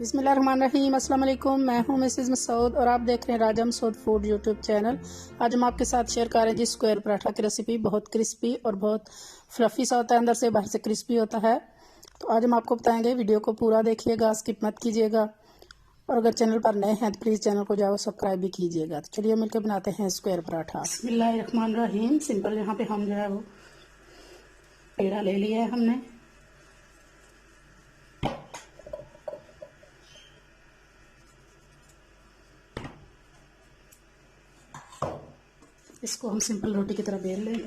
बिस्मिल्लाहिर्रहमानिर्रहीम। अस्सलाम वालेकुम। मैं हूं मिसेज़ मसूद और आप देख रहे हैं राजा मसूद फूड यूट्यूब चैनल। आज हम आपके साथ शेयर कर रहे हैं जी स्क्वायर पराठा की रेसिपी। बहुत क्रिस्पी और बहुत फ्लफ़ी सा होता है, अंदर से बाहर से क्रिस्पी होता है। तो आज हम आपको बताएंगे, वीडियो को पूरा देखिएगा, स्किप मत कीजिएगा। और अगर चैनल पर नए हैं तो प्लीज़ चैनल को जाओ सब्सक्राइब भी कीजिएगा। तो चलिए मिलकर बनाते हैं स्क्वायर पराठा। बिस्मिल्लाहिर्रहमानिर्रहीम। सिंपल यहाँ पे हम जो है वो पेड़ा ले लिया है हमने। इसको हम सिंपल रोटी की तरह बेल लेंगे।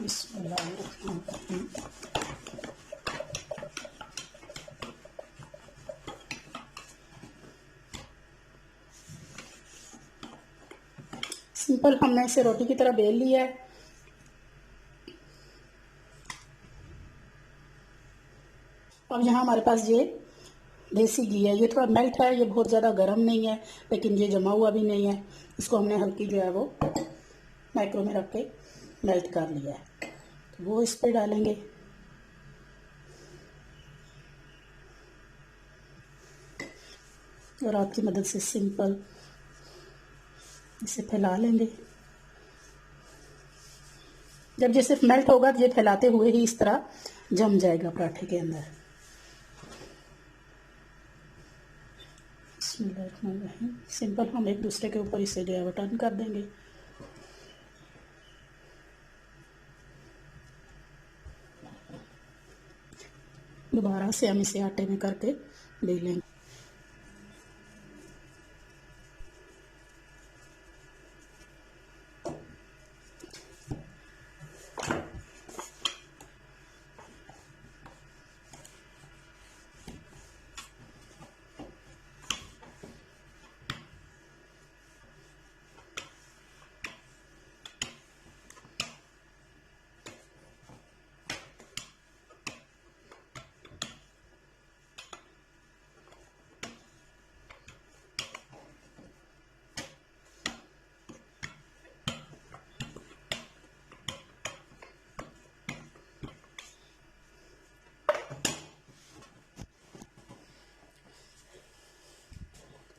बिस्मिल्लाहिर्रहमानिर्रहीम। सिंपल हमने इसे रोटी की तरह बेल लिया है। अब यहाँ हमारे पास ये देसी घी है, ये थोड़ा मेल्ट है, ये बहुत ज़्यादा गर्म नहीं है लेकिन ये जमा हुआ भी नहीं है। इसको हमने हल्की जो है वो माइक्रो में रख के मेल्ट कर लिया है, तो वो इस पे डालेंगे। और हाथ की मदद से सिंपल इसे फैला लेंगे। जब ये सिर्फ मेल्ट होगा तो ये फैलाते हुए ही इस तरह जम जाएगा पराठे के अंदर। सिंपल हम एक दूसरे के ऊपर इसे जो है वो टर्न कर देंगे। दोबारा से हम इसे आटे में करके बेलेंगे।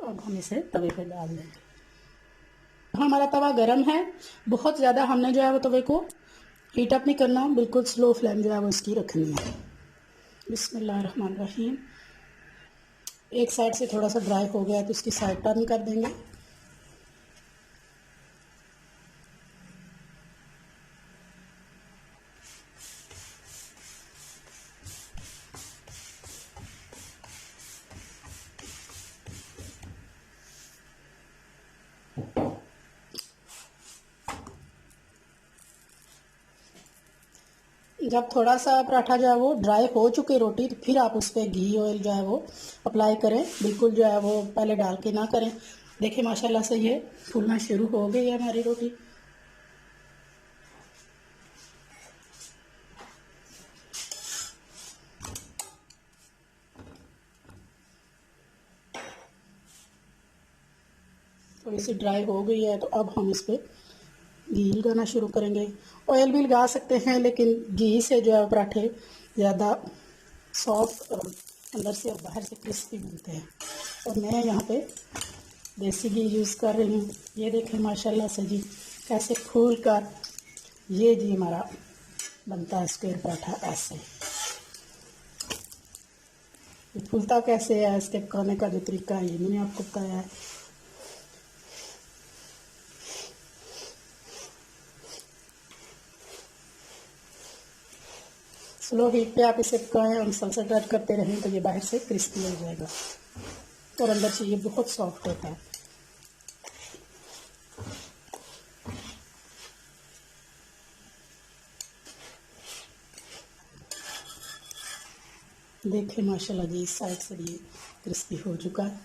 अब हम इसे तवे पे डाल देंगे। हमारा तवा गरम है, बहुत ज़्यादा हमने जो है वो तवे को हीट अप नहीं करना, बिल्कुल स्लो फ्लेम जो है वो इसकी रखनी है। बिस्मिल्लाहिर्रहमानिर्रहीम। एक साइड से थोड़ा सा ड्राई हो गया तो इसकी साइड टर्न कर देंगे। जब थोड़ा सा पराठा जो है वो ड्राई हो चुके रोटी, तो फिर आप उस पर घी ऑयल जो है वो अप्लाई करें। बिल्कुल जो है वो पहले डाल के ना करें। देखिए माशाल्लाह से ये फूलना शुरू हो गई है हमारी रोटी। थोड़ी सी ड्राई हो गई है तो अब हम इस पर घी लगाना शुरू करेंगे। ऑयल भी लगा सकते हैं लेकिन घी से जो है पराठे ज़्यादा सॉफ्ट और अंदर से और बाहर से क्रिस्पी बनते हैं। और मैं यहाँ पे देसी घी यूज़ कर रही हूँ। ये देखें माशाल्लाह से जी कैसे फूल कर ये जी हमारा बनता है स्क्वायर पराठा। ऐसे ये फूलता कैसे है, इसके पकाने का जो तरीका है ये मैंने आपको बताया है। स्लो हीट पे आप इसे पकाएं और मसलसल टच करते रहें तो ये बाहर से क्रिस्पी हो जाएगा और अंदर से ये बहुत सॉफ्ट होता है। देखिए माशाल्लाह जी इस साइड से ये क्रिस्पी हो चुका है।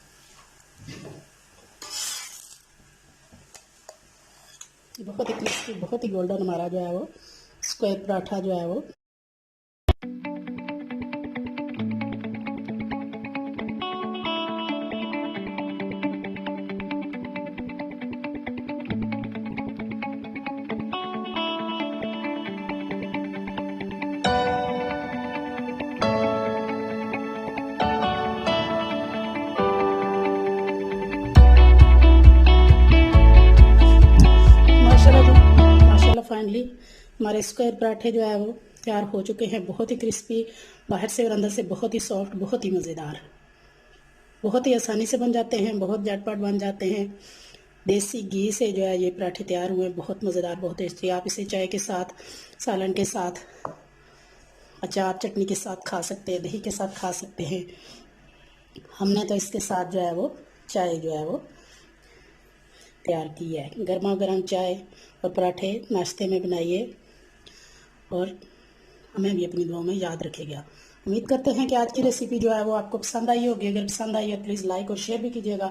बहुत ही क्रिस्पी, बहुत ही गोल्डन हमारा जो है वो स्क्वायर पराठा जो है वो फाइनली हमारे स्क्वायर पराठे जो है वो तैयार हो चुके हैं। बहुत ही क्रिस्पी बाहर से और अंदर से, बहुत ही सॉफ्ट, बहुत ही मज़ेदार, बहुत ही आसानी से बन जाते हैं, बहुत झटपट बन जाते हैं। देसी घी से जो है ये पराठे तैयार हुए, बहुत मज़ेदार, बहुत टेस्टी। आप इसे चाय के साथ, सालन के साथ, अचार चटनी के साथ खा सकते हैं, दही के साथ खा सकते हैं। हमने तो इसके साथ जो है वो चाय जो है वो तैयार की है। गर्मा गर्म चाय और पराठे नाश्ते में बनाइए और हमें भी अपनी दुआओं में याद रखेगा। उम्मीद करते हैं कि आज की रेसिपी जो है वो आपको पसंद आई होगी। अगर पसंद आई है प्लीज़ लाइक और शेयर भी कीजिएगा।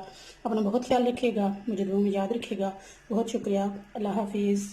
अपना बहुत ख्याल रखिएगा, मुझे दुआओं में याद रखिएगा। बहुत शुक्रिया। अल्लाह हाफिज़।